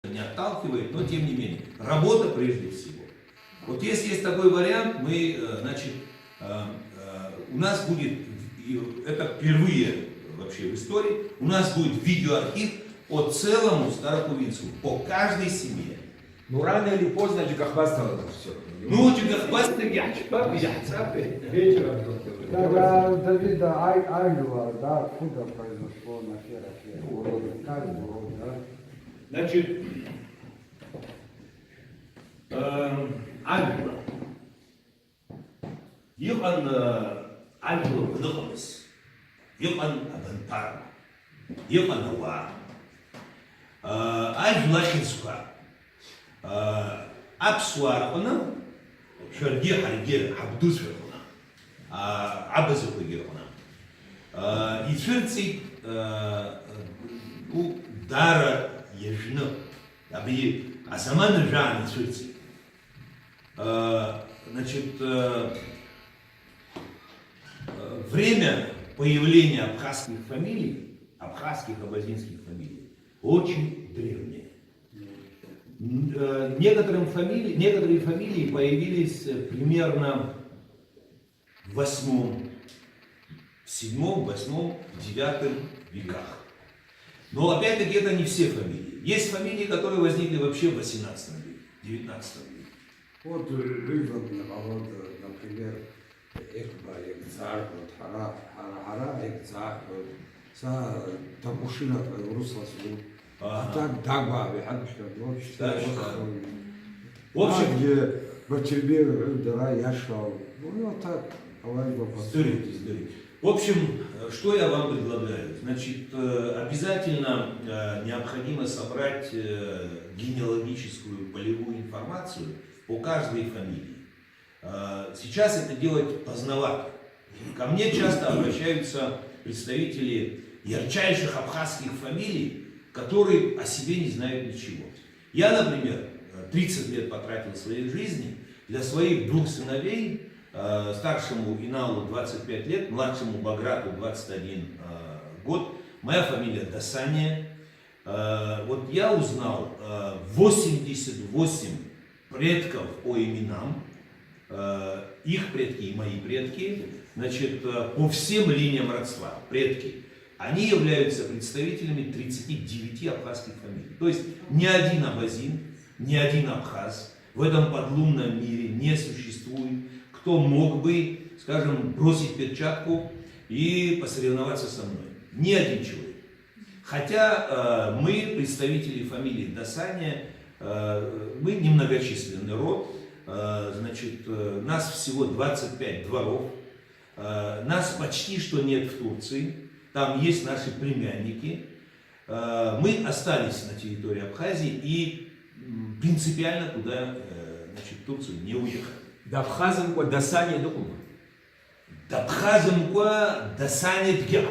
не отталкивает, но тем не менее. Работа прежде всего. Вот если есть такой вариант, мы, значит, у нас будет, это впервые вообще в истории, у нас будет видеоархив по целому Старокувинску, по каждой семье. Ну рано или поздно Джигахбас стало все. Ну, Джигахбас вечером. Когда Давида Айлова, да, откуда произошло на Хераке, урод, как урод, да? Значит, Альбула. Йохан Альбула вдохнулась. Йохан Абантар. Йохан Ауа. Альбула Кинсука. Апсуар она, Шарге Харге Абдус Верхуна. Абазука Герхуна. И Шерци у Дара Ежно. А сама Нажана Шерци. Значит, время появления абхазских фамилий, абхазских абазинских фамилий, очень древнее. Некоторые фамилии появились примерно в 8, 7, 8, 9 веках. Но опять-таки это не все фамилии. Есть фамилии, которые возникли вообще в 18 веке, 19 веке. Вот Рыган, например, Экба, Экзар, Хара, Экзар, Табушина, Русласу. Так, Дагба, в общем, где Бачербер, Дара, Яшал. Ну, так, Сдурите. В общем, что я вам предлагаю? Значит, обязательно необходимо собрать генеалогическую полевую информацию по каждой фамилии. Сейчас это делать поздновато. Ко мне часто обращаются представители ярчайших абхазских фамилий, которые о себе не знают ничего. Я, например, 30 лет потратил в своей жизни для своих 2 сыновей, старшему Иналу 25 лет, младшему Баграту 21 год. Моя фамилия Дасания. Вот я узнал 88 предков по именам, их предки и мои предки, значит, по всем линиям родства, предки. Они являются представителями 39 абхазских фамилий. То есть ни один абазин, ни один абхаз в этом подлунном мире не существует, кто мог бы, скажем, бросить перчатку и посоревноваться со мной. Ни один человек. Хотя мы, представители фамилии Дасания, мы немногочисленный род, значит, нас всего 25 дворов, нас почти что нет в Турции. Там есть наши племянники. Мы остались на территории Абхазии и принципиально туда, значит, в Турцию не уехали. Дабхазам ко Дасане докума. Дабхазам ко Дасане дгям.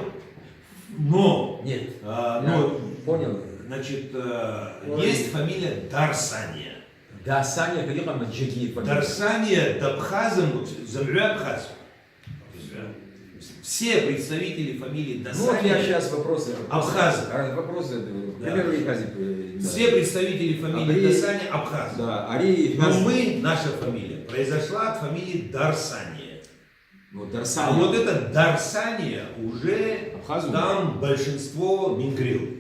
Но, Нет. Понял. Значит, есть фамилия Дарсания. Дасане какие маджиги. Дарсания, Дабхазам, Замря Абхаз. Все представители фамилии Дасания. Ну вот я сейчас вопросы. Абхазы. Вопросы. Да. Примеры Все представители фамилии Дасания Абхазы. Да, Ари. Но мы, наша фамилия, произошла от фамилии Дарсания. Вот А Дарсане. вот это Дарсания уже Абхазу? там большинство мингрил.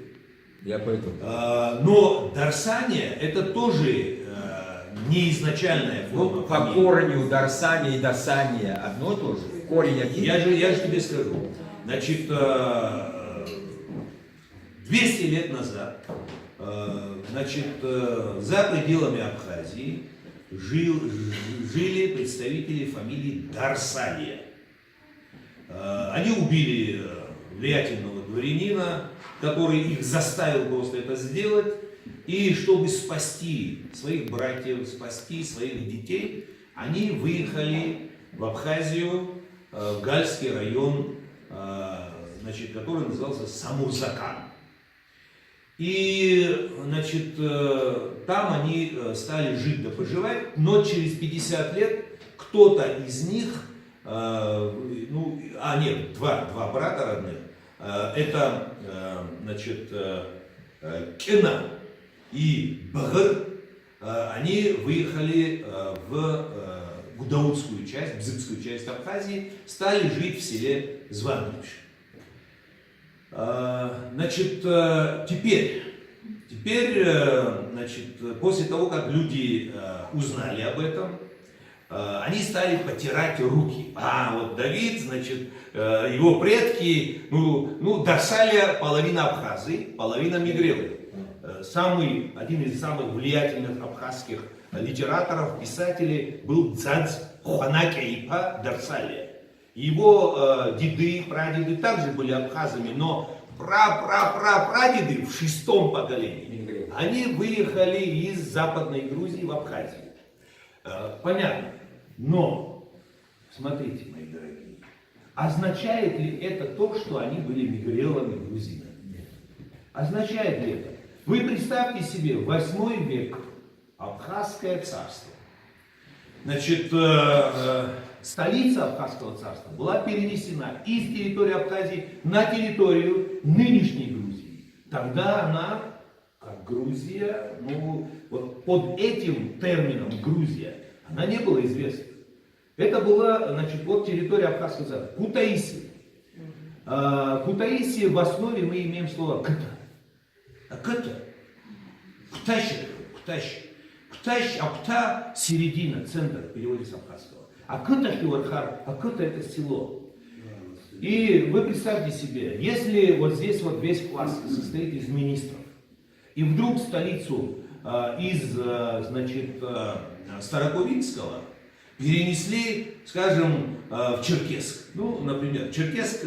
Я поэтому. Но Дарсания это тоже не изначальная форма Ну, по фамилии. корню Дарсания и Дасания одно и то же. Корень один. Я же тебе скажу. Значит, 200 лет назад, значит, за пределами Абхазии жили представители фамилии Дарсания. Они убили влиятельного дворянина, который их заставил просто это сделать. И чтобы спасти своих братьев, спасти своих детей, они выехали в Абхазию, в Гальский район, значит, который назывался Самурзакан. И, значит, там они стали жить да поживать, но через 50 лет кто-то из них, два брата родных, это, значит, Кена и Багыр, они выехали в Гудаутскую часть, Бзыкскую часть Абхазии, стали жить в селе Звангрич. Значит, теперь, значит, после того, как люди узнали об этом, они стали потирать руки. Вот Давид, значит, его предки, Дарсалия половина Абхазии, половина Мигрелы. Один из самых влиятельных абхазских литераторов, писателей был Дзадз Ханакяипа Дарсалия. Его деды, прадеды также были абхазами, но прадеды в 6-м поколении, они выехали из Западной Грузии в Абхазию. Понятно. Но, смотрите, мои дорогие, означает ли это то, что они были мигрелами грузинами? Нет. Означает ли это? Вы представьте себе, 8 век, Абхазское царство. Значит, столица Абхазского царства была перенесена из территории Абхазии на территорию нынешней Грузии. Тогда она, как Грузия, вот под этим термином Грузия, она не была известна. Это была, значит, вот территория Абхазского царства. Кутаиси. Кутаиси в основе мы имеем слово кыта. Кыта. Ктащ, апта, середина, центр, в переводе с абхазского. А кыта хивархар, кыта это село. И вы представьте себе, если вот здесь вот весь класс состоит из министров, и вдруг столицу из, значит, Старокувинского перенесли, скажем, в Черкесск. Например, Черкесск,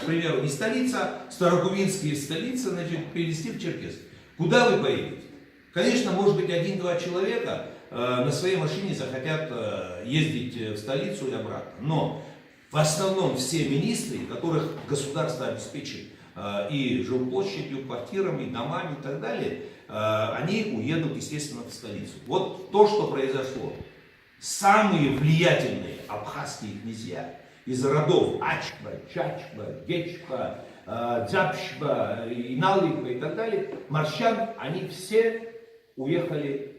к примеру, не столица, Старокувинские столица, значит, перенесли в Черкесск. Куда вы поедете? Конечно, может быть, 1-2 человека на своей машине захотят ездить в столицу и обратно. Но в основном все министры, которых государство обеспечит и жилплощадью, квартирами, домами и так далее, они уедут, естественно, в столицу. Вот то, что произошло. Самые влиятельные абхазские князья из родов Ачба, Чачба, Гечба, Дзапшба, Иналыпа и так далее, Маршан, они все уехали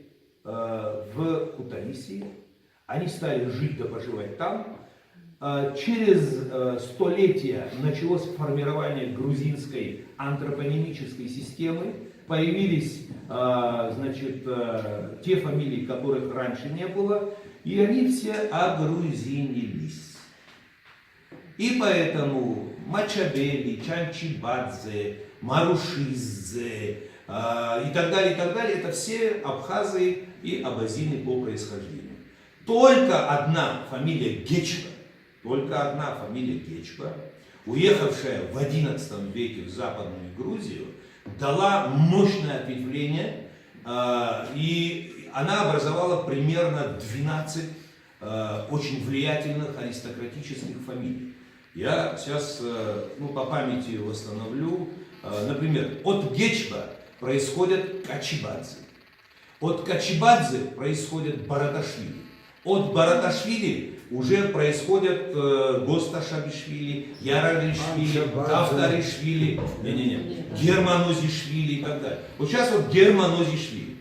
в Кутаиси, они стали жить да поживать там. Через столетия началось формирование грузинской антропонимической системы, появились, значит, те фамилии, которых раньше не было, и они все огрузинились. И поэтому Мачабели, Чанчибадзе, Марушиззе и так далее, это все абхазы и абазины по происхождению. Только одна фамилия Гечба, уехавшая в XI веке в Западную Грузию, дала мощное ответвление, и она образовала примерно 12 очень влиятельных аристократических фамилий. Я сейчас по памяти восстановлю. Например, от Гечба происходят Качибадзе. От Качибадзе происходят Бараташвили. От Бараташвили уже происходят Госташабишвили, Яраглишвили, Кавтаришвили, Германозишвили и так далее. Вот сейчас вот Германозишвили.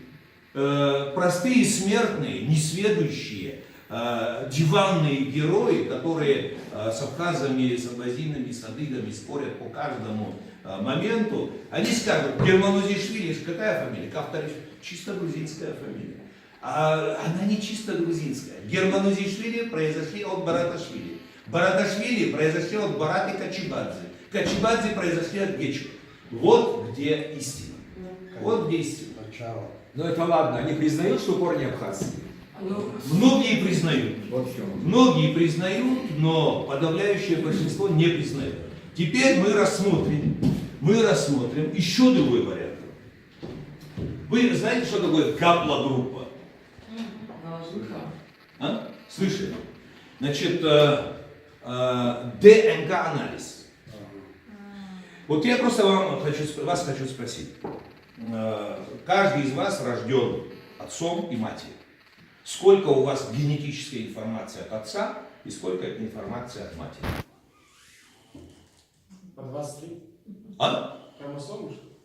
Простые смертные, несведущие, диванные герои, которые с абхазами, с абазинами, с адыгами спорят по каждому моменту, они скажут, Германозишвили, какая фамилия? Кавтаришвили, чисто грузинская фамилия. А она не чисто грузинская. Германозишвили произошли от Бараташвили. Бараташвили произошли от Бараты Качибадзе. Качибадзе произошли от Гечба. Вот где истина. Вот где истина. Ну это ладно, они признают, что корни абхазские? Многие признают. Вот в чем. Многие признают, но подавляющее большинство не признает. Теперь мы рассмотрим еще другой вариант. Вы знаете, что такое гаплогруппа? Слышали? Значит, ДНК-анализ. Вот я просто вас хочу спросить. Каждый из вас рожден отцом и матерью. Сколько у вас генетической информации от отца и сколько информации от матери? По 23. А? Хромосомы, что ли?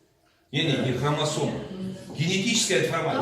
Не хромосома. Генетическая информация.